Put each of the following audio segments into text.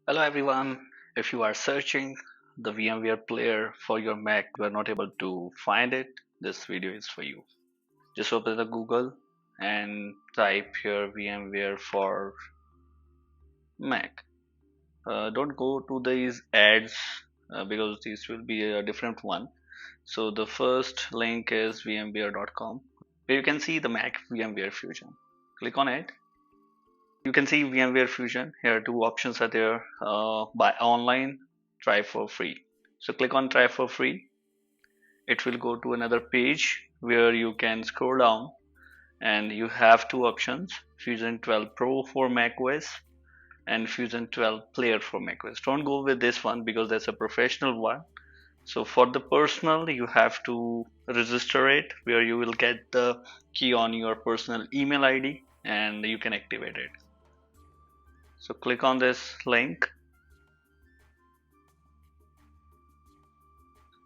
Hello everyone. If you are searching the VMware player for your Mac, you are not able to find it, this video is for you. Just open the Google and type here VMware for Mac. Don't go to these ads because this will be a different one. So the first link is vmware.com where you can see the Mac VMware Fusion. Click on it. You can see VMware Fusion. Here two options are there. Buy online, try for free. So click on try for free. It will go to another page where you can scroll down and you have two options: Fusion 12 Pro for macOS and Fusion 12 Player for macOS. Don't go with this one because that's a professional one. So for the personal, you have to register it where you will get the key on your personal email ID and you can activate it. So click on this link.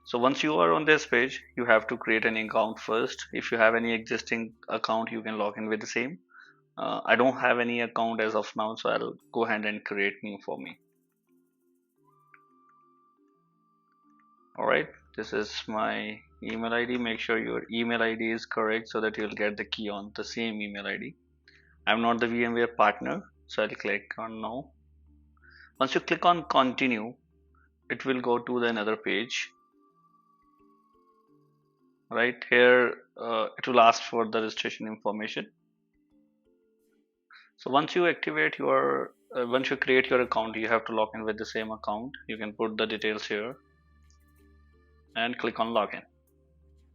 So once you are on this page, you have to create an account first. If you have any existing account, you can log in with the same. I don't have any account as of now, so I'll go ahead and create new for me. Alright, this is my email ID. Make sure your email ID is correct so that you'll get the key on the same email ID. I'm not the VMware partner, so I'll click on no. Once you click on continue, it will go to the another page. Right here, it will ask for the registration information. So once you activate your, once you create your account, you have to log in with the same account. You can put the details here and click on login.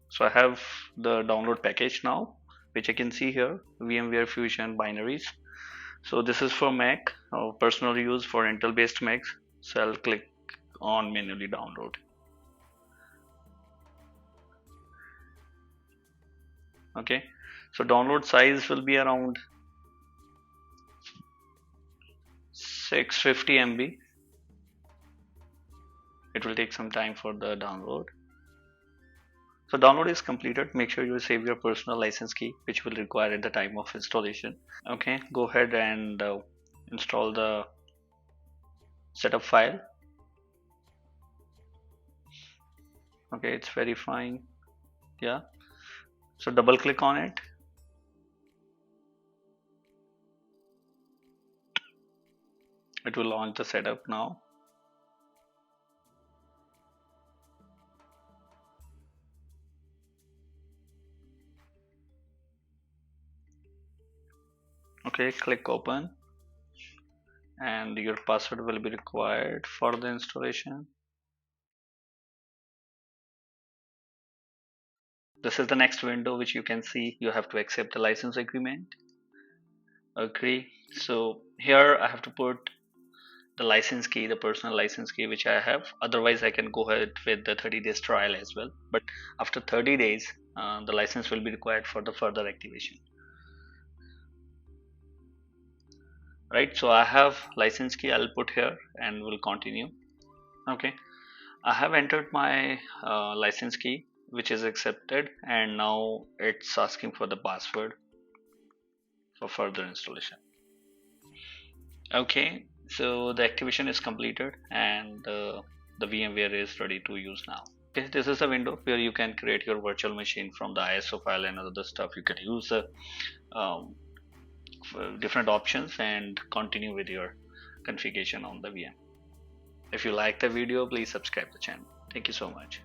So I have the download package now, which I can see here, VMware Fusion binaries. So this is for Mac, personal use for Intel based Macs. So I'll click on manually download. Okay, so download size will be around 650 MB. It will take some time for the download. So download is completed. Make sure you save your personal license key, which will require at the time of installation. Okay, go ahead and install the setup file. Okay, it's verifying. Yeah, so double click on it. It will launch the setup now. Okay, click open and your password will be required for the installation. This is the next window which you can see. You have to accept the license agreement. Agree. So here I have to put the license key, the personal license key which I have. Otherwise I can go ahead with the 30 days trial as well, but after 30 days the license will be required for the further activation. Right, so I have license key. I'll put here and we'll continue. Okay, I have entered my license key which is accepted, and now it's asking for the password for further installation. Okay, so the activation is completed and the VMware is ready to use now. Okay, this is a window where you can create your virtual machine from the ISO file and other stuff. You can use the different options and continue with your configuration on the VM. If you like the video, please subscribe the channel. Thank you so much.